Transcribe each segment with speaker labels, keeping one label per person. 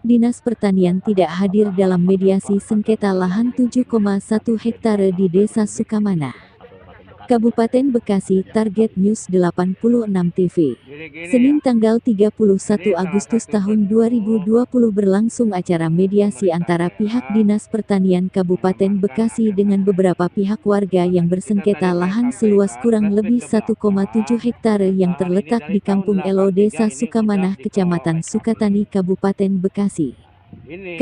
Speaker 1: Dinas Pertanian tidak hadir dalam mediasi sengketa lahan 7,1 hektare di Desa Sukamanah, Kabupaten Bekasi. Target News 86 TV. Senin tanggal 31 Agustus tahun 2020 berlangsung acara mediasi antara pihak Dinas Pertanian Kabupaten Bekasi dengan beberapa pihak warga yang bersengketa lahan seluas kurang lebih 1,7 hektare yang terletak di Kampung Elo Desa Sukamanah, Kecamatan Sukatani, Kabupaten Bekasi.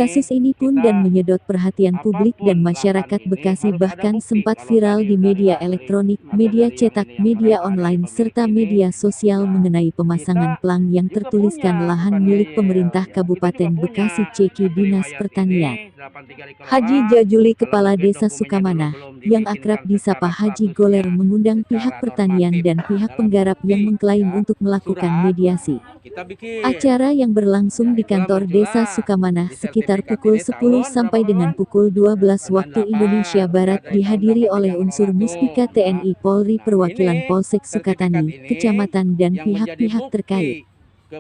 Speaker 1: Kasus ini pun dan menyedot perhatian publik dan masyarakat Bekasi, bahkan sempat viral di media elektronik, media cetak, media online, serta media sosial mengenai pemasangan plang yang tertuliskan lahan milik pemerintah Kabupaten Bekasi Ceki Dinas Pertanian. Haji Jajuli, Kepala Desa Sukamanah, yang akrab disapa Haji Goler, mengundang pihak pertanian dan pihak penggarap yang mengklaim untuk melakukan mediasi. Acara yang berlangsung di kantor Desa Sukamanah sekitar pukul 10 sampai dengan pukul 12 waktu Indonesia Barat dihadiri oleh unsur Muspika TNI Polri, perwakilan Polsek Sukatani, kecamatan dan pihak-pihak terkait.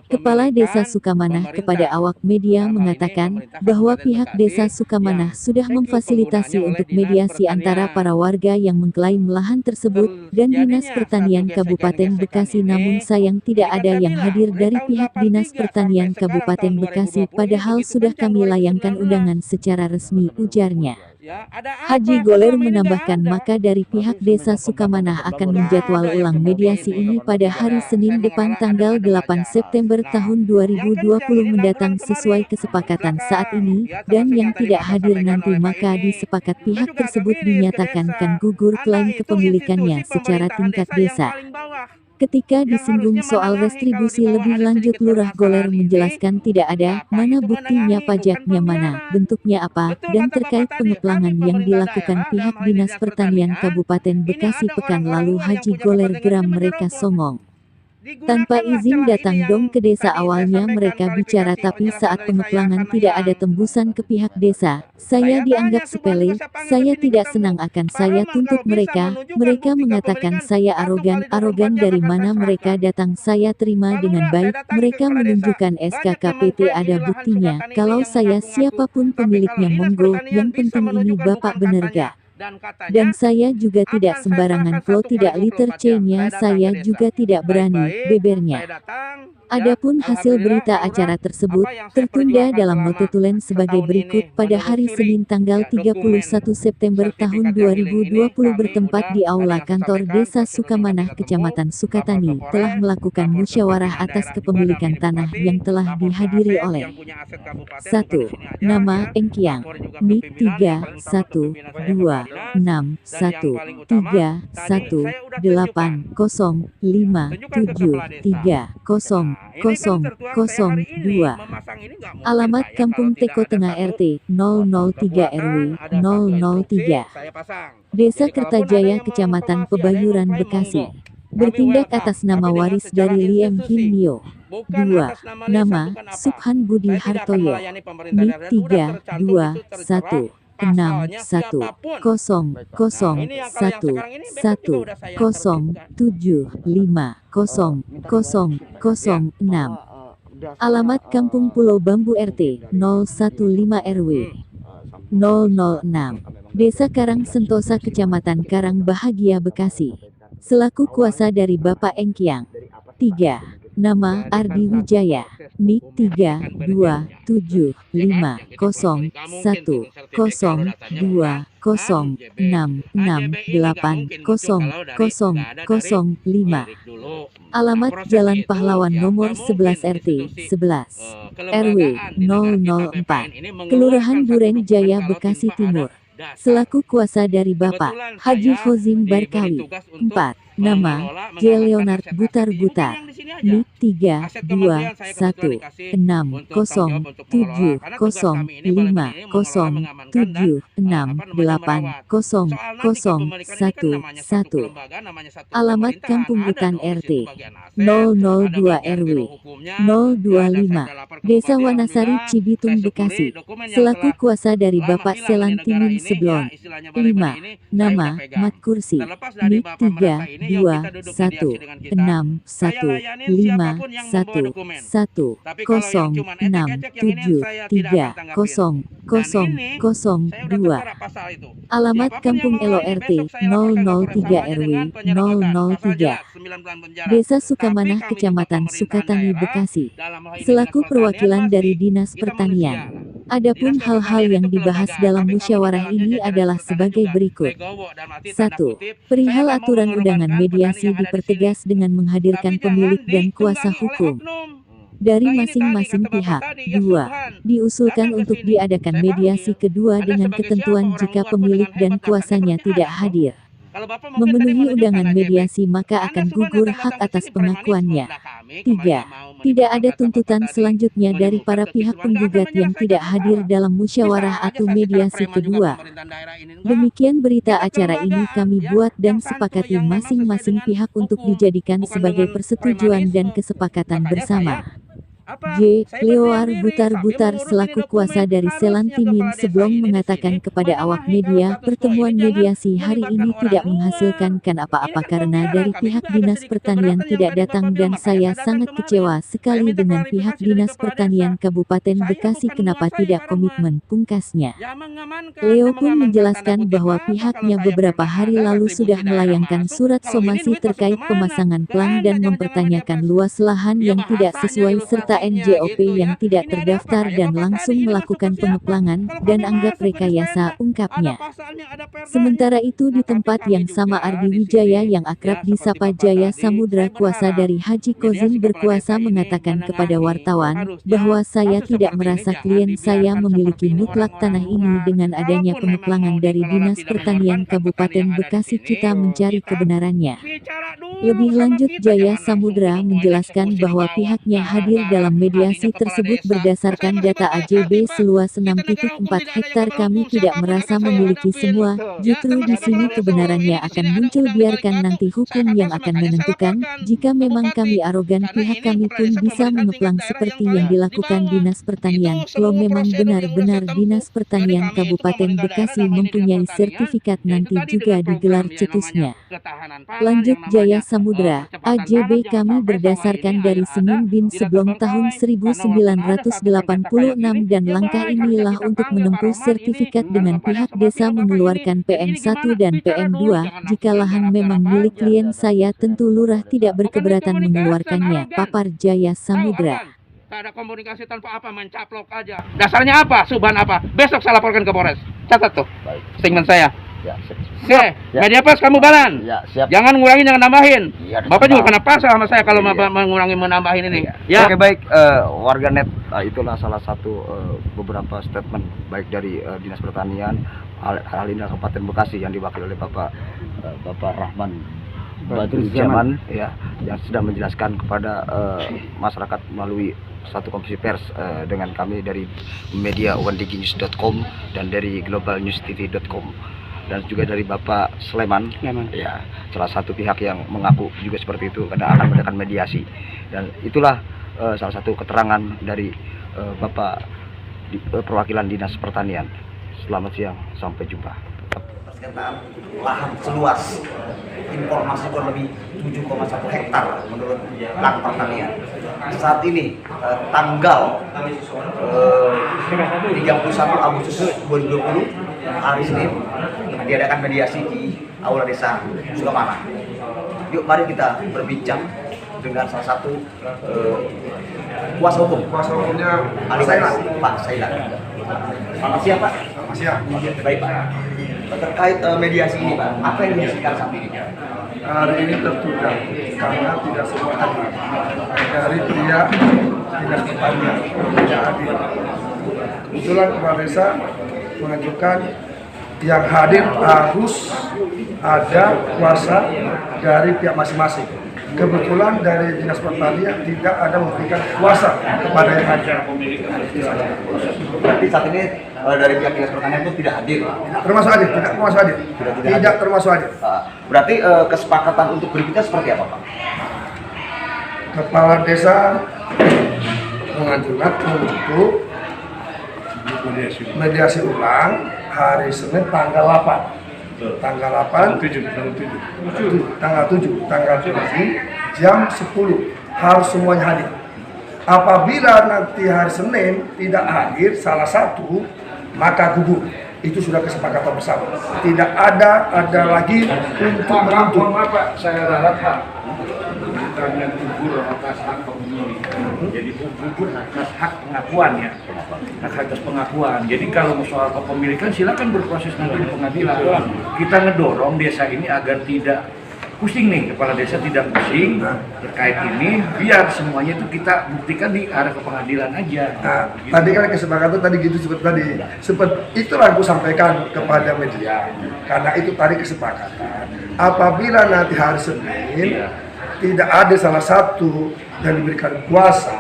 Speaker 1: Kepala Desa Sukamanah kepada awak media mengatakan bahwa pihak Desa Sukamanah sudah memfasilitasi untuk mediasi antara para warga yang mengklaim lahan tersebut dan Dinas Pertanian Kabupaten Bekasi, namun sayang tidak ada yang hadir dari pihak Dinas Pertanian Kabupaten Bekasi, padahal sudah kami layangkan undangan secara resmi, ujarnya. Haji Goler menambahkan maka dari pihak Desa Sukamanah akan menjadwal ulang mediasi ini pada hari Senin depan tanggal 8 September tahun 2020 mendatang sesuai kesepakatan saat ini, dan yang tidak hadir nanti maka disepakat pihak tersebut dinyatakan kan gugur klaim kepemilikannya secara tingkat desa. Ketika disinggung soal restribusi lebih lanjut, Lurah Goler menjelaskan tidak ada, mana buktinya, pajaknya mana, bentuknya apa, dan terkait pengeplangan yang dilakukan pihak Dinas Pertanian Kabupaten Bekasi pekan lalu. Haji Goler geram, mereka songong. Tanpa izin datang dong ke desa, awalnya mereka bicara tapi saat pengeplangan tidak ada tembusan ke pihak desa. Saya dianggap sepele, saya tidak senang, akan saya tuntut mereka. Mereka mengatakan saya arogan dari mana mereka datang saya terima dengan baik. Mereka menunjukkan SKKPT, ada buktinya. Kalau saya siapapun pemiliknya monggo, yang penting ini Bapak bener gak? Dan saya juga tidak sembarangan flow, tidak liter C-nya, saya juga tidak berani, bebernya. Adapun hasil berita acara tersebut tertunda dalam notulen sebagai berikut. Pada hari Senin tanggal 31 September tahun 2020 bertempat di Aula Kantor Desa Sukamanah, Kecamatan Sukatani, telah melakukan musyawarah atas kepemilikan tanah yang telah dihadiri oleh 1. Nama Engkiang, NIK 331215805730002. Alamat Kampung Teko Tengah RT 003 RW 003 Desa Kertajaya, Kecamatan Pebayuran, Bekasi. Bertindak atas nama waris dari Liem Hin Mio. 2. Nama Subhan Budi Hartoyo, NIK 3216110750006. Alamat Kampung Pulau Bambu RT 015 RW 006 Desa Karang Sentosa, Kecamatan Karang Bahagia, Bekasi. Selaku kuasa dari Bapak Engkiang. 3. Nama Ardi Wijaya, NIK 327510206680005. Alamat Jalan Pahlawan nomor 11 RT 11 RW 004 Kelurahan Duren Jaya, Bekasi Timur. Selaku kuasa dari Bapak Haji Khozim Barkawi. 4. Nama J. Leonard Butar Butar, NIK 3216070780011. Alamat Kampung Utan RT 002 RW 025 Desa Wanasari, Cibitung, Bekasi. Selaku kuasa dari Bapak Selan Timin Seblon. 5. Nama Mat Kursi, NIK Alamat Kampung Elo RT 003 RW 003, Desa Sukamanah, Kecamatan Sukatani, Bekasi, selaku perwakilan dari Dinas Pertanian. Adapun hal-hal yang dibahas dalam musyawarah ini adalah sebagai berikut. 1. Perihal aturan undangan mediasi dipertegas dengan menghadirkan pemilik dan kuasa hukum dari masing-masing pihak. 2. Diusulkan untuk diadakan mediasi kedua dengan ketentuan jika pemilik dan kuasanya tidak hadir, memenuhi undangan mediasi maka akan gugur hak atas pengakuannya. 3. Tidak ada tuntutan selanjutnya dari para pihak penggugat yang tidak hadir dalam musyawarah atau mediasi kedua. Demikian berita acara ini kami buat dan sepakati masing-masing pihak untuk dijadikan sebagai persetujuan dan kesepakatan bersama. J. Leoar Butar-Butar selaku kuasa dari Selantimin Seblong mengatakan kepada awak media, pertemuan mediasi hari ini tidak menghasilkan apa-apa karena dari pihak Dinas Pertanian tidak datang dan saya sangat kecewa sekali dengan pihak Dinas Pertanian Kabupaten Bekasi kenapa tidak komitmen, pungkasnya. Leo pun menjelaskan bahwa pihaknya beberapa hari lalu sudah melayangkan surat somasi terkait pemasangan plang dan mempertanyakan luas lahan yang tidak sesuai serta NJOP yang tidak terdaftar dan langsung melakukan pengeplangan dan anggap rekayasa, ungkapnya. Sementara itu di tempat yang sama Ardi Wijaya yang akrab disapa Jaya Samudra kuasa dari Haji Kozin berkuasa mengatakan kepada wartawan bahwa saya tidak merasa klien saya memiliki mutlak tanah ini dengan adanya pengeplangan dari Dinas Pertanian Kabupaten Bekasi kita mencari kebenarannya. Lebih lanjut Jaya Samudra menjelaskan bahwa pihaknya hadir dalam mediasi tersebut berdasarkan data AJB seluas 6.4 hektar kami tidak merasa memiliki semua, justru di sini kebenarannya akan muncul biarkan nanti hukum yang akan menentukan, jika memang kami arogan pihak kami pun bisa mengeplang seperti yang dilakukan Dinas Pertanian, kalau memang benar-benar Dinas Pertanian Kabupaten Bekasi mempunyai sertifikat nanti juga digelar cetusnya. Lanjut Jaya Samudra, AJB kami berdasarkan dari Senin bin Seblong tahun 1986 dan langkah inilah untuk menempuh sertifikat dengan pihak desa mengeluarkan PM1 dan PM2, jika lahan memang milik klien saya tentu lurah tidak berkeberatan mengeluarkannya, papar Jaya Samudra.
Speaker 2: Ada komunikasi tanpa apa, mencaplok aja. Dasarnya apa? Subhan apa? Besok saya laporkan ke Polres. Catat tuh. Statement saya. Ya, siap. Media Pers kamu balan. Ya, siap. Jangan ngurangin, jangan nambahin. Ya, Bapak juga kena pasal sama saya kalau mengurangi menambahin ini. Ya.
Speaker 3: Oke, baik, warganet, itulah salah satu beberapa statement baik dari Dinas Pertanian hal ini Kabupaten Bekasi yang diwakili oleh Bapak Rahman Badruzzaman ya, yang sudah menjelaskan kepada masyarakat melalui satu konferensi pers dengan kami dari media onediginews.com dan dari globalnewstv.com. Dan juga dari Bapak Sleman, ya, salah satu pihak yang mengaku juga seperti itu karena akan mengadakan mediasi. Dan itulah salah satu keterangan dari Bapak perwakilan Dinas Pertanian. Selamat siang, sampai jumpa.
Speaker 4: Persengketaan lahan seluas informasi kurang lebih 7,1 hektar menurut Plang Pertanian. Saat ini tanggal 31 Agustus 2020 hari Senin diadakan mediasi di Aula Desa Sukamanah. Yuk mari kita berbincang dengan salah satu kuasa hukum.
Speaker 5: Kuasa hukumnya
Speaker 4: Pak Sailan. Selamat siang Pak.
Speaker 5: Selamat siang.
Speaker 4: Baik Pak. Terkait mediasi ini Pak, apa yang dihasilkan saat ini?
Speaker 5: Hari ini tertunda karena tidak semua hadir dari pihak Dinas Pertanian tidak hadir. Kebetulan Kepala Desa mengajukan yang hadir harus ada kuasa dari pihak masing-masing. Kebetulan dari Dinas Pertanian tidak ada memberikan kuasa kepada yang hadir.
Speaker 4: Berarti saat ini dari pihak Dinas Pertanian itu tidak hadir.
Speaker 5: Termasuk hadir, tidak termasuk hadir. Tidak termasuk hadir.
Speaker 4: Berarti kesepakatan untuk berikutnya seperti apa Pak?
Speaker 5: Kepala Desa mengajukan untuk mediasi ulang hari Senin tanggal 8 tanggal 8, tanggal 7 jam 10 harus semuanya hadir. Apabila nanti hari Senin tidak hadir salah satu, maka gugur. Itu sudah kesepakatan bersama. Tidak ada lagi untuk menuntut.
Speaker 6: Pak, saya harap Pak, bukannya gugur atas hak pemilih. Jadi gugur atas hak pengakuan ya. Hak atas pengakuan. Jadi kalau soal kepemilikan silakan berproses nanti di pengadilan. Kita ngedorong desa ini agar tidak pusing nih, kepala desa tidak pusing terkait ini, biar semuanya itu kita buktikan di arah ke pengadilan aja.
Speaker 5: Nah, tadi kan kesepakatan tadi gitu seperti tadi. Seperti itulah aku sampaikan kepada media. Karena itu tadi kesepakatan. Apabila nanti hari Senin tidak ada salah satu yang diberikan kuasa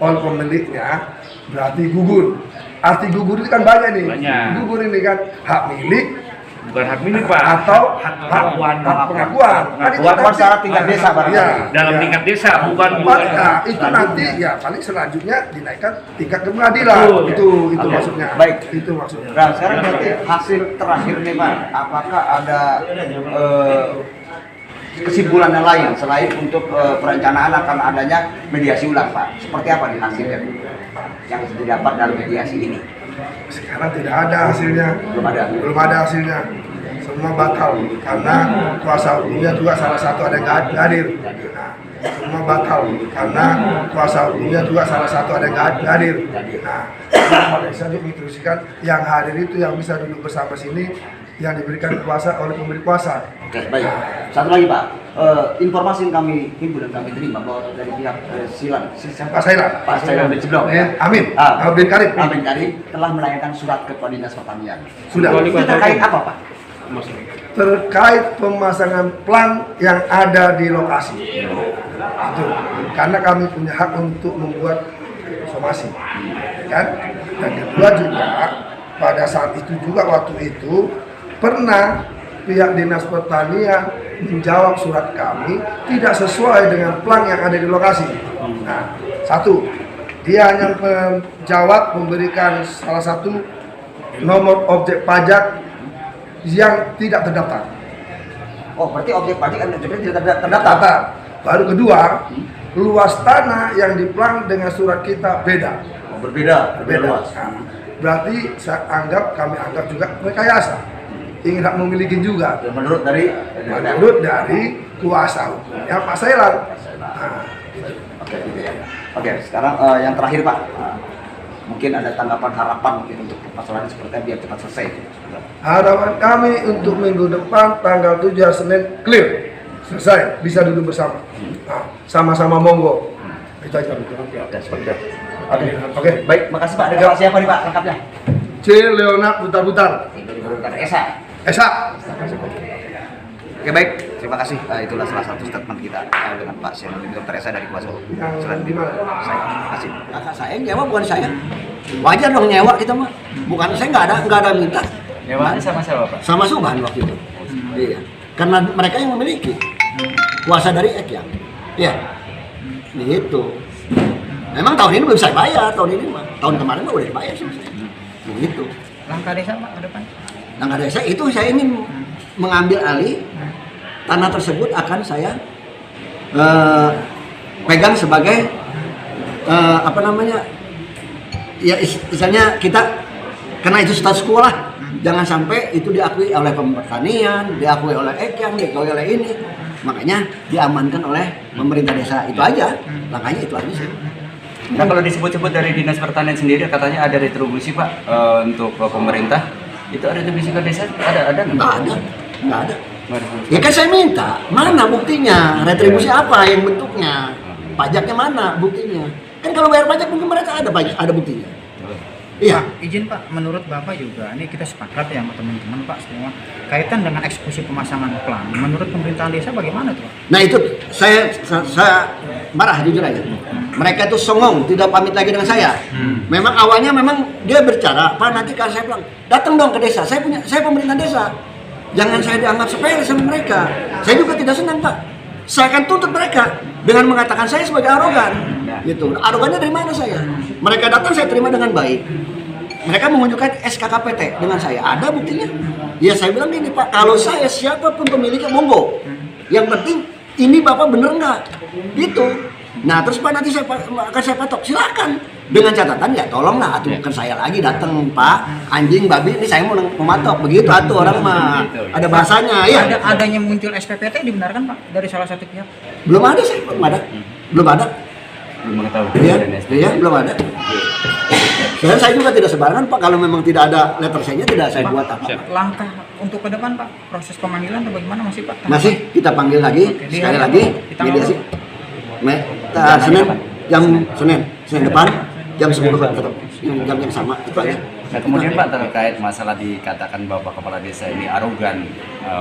Speaker 5: oleh pemiliknya, berarti gugur. Arti gugur itu kan banyak nih. Gugur ini kan hak milik,
Speaker 6: Bukan hak milik Pak,
Speaker 5: atau
Speaker 6: hak pengakuan.
Speaker 3: Pengakuan secara tingkat desa
Speaker 6: Dalam tingkat desa, bukan
Speaker 5: Nah, itu nanti ya paling selanjutnya dinaikkan tingkat ke pengadilan. Itu maksudnya.
Speaker 3: Baik.
Speaker 5: Itu maksudnya.
Speaker 3: Nah, sekarang berarti hasil terakhir nih Pak, apakah ada kesimpulan yang lain selain untuk perencanaan akan adanya mediasi ulang Pak? Seperti apa nih hasilnya yang didapat dalam mediasi ini?
Speaker 5: Sekarang tidak ada hasilnya. Belum ada hasilnya. Semua batal karena kuasa hukumnya juga salah satu ada yang nggak hadir. Nah, semua batal karena kuasa hukumnya juga salah satu ada yang nggak hadir. Nah, bisa diteruskan yang hadir itu yang bisa duduk bersama sini yang diberikan kuasa oleh pemberi kuasa.
Speaker 3: Oke, baik. Satu lagi Pak, informasi yang kami himpun dan kami terima bahwa dari pihak
Speaker 5: Pak Sailan
Speaker 3: bin Ciblong,
Speaker 5: Amin
Speaker 3: Amin Karim telah melayangkan surat ke Dinas Pertanian.
Speaker 5: Sudah.
Speaker 3: Itu terkait apa Pak?
Speaker 5: Terkait pemasangan plang yang ada di lokasi. Itu. Karena kami punya hak untuk membuat somasi. Kan? Dan kedua juga pada saat itu juga waktu itu pernah pihak Dinas Pertanian menjawab surat kami tidak sesuai dengan plang yang ada di lokasi. Nah, satu, dia hanya menjawab memberikan salah satu nomor objek pajak yang tidak terdaftar.
Speaker 3: Oh, berarti objek pajak kan tidak terdaftar.
Speaker 5: Baru kedua, luas tanah yang diplang dengan surat kita beda.
Speaker 3: Oh, berbeda.
Speaker 5: Nah, berarti kami anggap juga rekayasa. Ingin hak memiliki juga.
Speaker 3: Menurut
Speaker 5: dari kuasa hukumnya Pak Sailan. Nah.
Speaker 3: Oke, sekarang yang terakhir Pak. Mungkin ada tanggapan harapan mungkin untuk permasalahan seperti ini biar cepat selesai.
Speaker 5: Harapan kami untuk minggu depan tanggal 7 hari Senin clear. Selesai, bisa duduk bersama. Nah, sama-sama monggo. Itu aja. Oke,
Speaker 3: Baik, makasih Pak. Ada siapa nih Pak lengkapnya?
Speaker 5: C. Leonard Butar-Butar. Esa.
Speaker 3: Oke, baik. Terima kasih. Itulah salah satu statement kita dengan Pak Seno Dr. Esa dari kuasa hukum.
Speaker 5: Yang di mana?
Speaker 3: Terima kasih.
Speaker 7: Saya nyewa bukan saya. Wajar dong nyewa kita mah. Bukan saya nggak ada minta.
Speaker 6: Nyewaannya sama siapa Pak?
Speaker 7: Sama Subhan waktu itu. Iya. Karena mereka yang memiliki kuasa dari Ek ya. Iya. Gitu. Memang tahun ini belum saya bayar, tahun ini mah. Tahun kemarin mah udah dibayar sama saya. Begitu.
Speaker 6: Langkah desa Pak ke depan?
Speaker 7: Langkah desa itu saya ingin mengambil alih tanah tersebut akan saya pegang sebagai apa namanya ya misalnya kita karena itu status quo lah, jangan sampai itu diakui oleh pertanian, diakui oleh Ekyang, diakui oleh ini, makanya diamankan oleh pemerintah desa. Itu aja langkahnya, itu aja sih.
Speaker 8: Nah, kalau disebut-sebut dari Dinas Pertanian sendiri katanya ada retribusi Pak untuk pemerintah. Itu ada retribusi ke desa? Ada
Speaker 7: Nggak ada. Ya kan saya minta, mana buktinya? Retribusi apa yang bentuknya? Pajaknya mana buktinya? Kan kalau bayar pajak mungkin mereka ada buktinya. Iya.
Speaker 9: Pak, izin Pak, menurut Bapak juga, ini kita sepakat ya sama teman-teman Pak semua, kaitan dengan eksekusi pemasangan plang, menurut pemerintahan desa bagaimana tuh?
Speaker 7: Nah itu saya marah jujur aja. Mereka itu songong, tidak pamit lagi dengan saya. Memang awalnya memang dia berbicara, Pak nanti kalau saya bilang, datang dong ke desa, saya pemerintah desa. Jangan saya dianggap sepele sama mereka. Saya juga tidak senang Pak. Saya akan tuntut mereka dengan mengatakan saya sebagai arogan. Gitu. Arogannya dari mana saya? Mereka datang saya terima dengan baik. mereka menunjukkan SKKPT dengan saya. Ada buktinya. Ya saya bilang gini Pak, kalau saya siapapun pemiliknya monggo. Yang penting ini Bapak bener nggak? Gitu. Nah terus Pak nanti akan saya patok, silakan. Dengan catatan ya tolonglah aturkan saya lagi datang Pak, anjing babi ini saya mau mematok begitu atuh orang mah ada bahasanya ya.
Speaker 9: Adanya muncul SPPT dibenarkan Pak dari salah satu pihak?
Speaker 7: Belum ada sih, belum ada.
Speaker 8: Belum mengetahui.
Speaker 7: Iya, belum ada. Dan saya juga tidak sebarangan Pak, kalau memang tidak ada letter C-nya tidak saya buat apa.
Speaker 9: Langkah untuk ke depan Pak, proses pemanggilan atau bagaimana masih Pak?
Speaker 7: Masih kita panggil lagi, sekali lagi mediasi. Senin depan jam 10 tetap jam yang sama itu aja.
Speaker 8: Nah, kemudian Pak terkait masalah dikatakan Bapak Kepala Desa ini arogan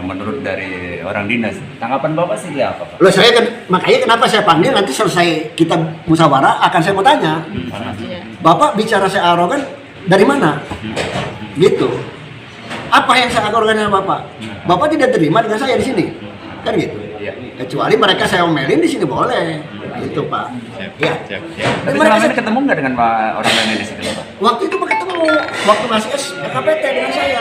Speaker 8: menurut dari orang dinas, tanggapan Bapak sih apa Pak?
Speaker 7: Loh saya kan, makanya kenapa saya panggil nanti selesai kita musyawarah akan saya mau tanya. Bapak bicara saya arogan dari mana? Gitu. Apa yang saya arogan dengan Bapak? Bapak tidak terima dengan saya di sini. Kan gitu. Kecuali mereka saya omelin di sini boleh. Gitu Pak.
Speaker 8: Siap. Tapi selama ini ketemu nggak dengan orang lain di situ Pak?
Speaker 7: Waktu itu ketemu, waktu masih SKPT dengan saya.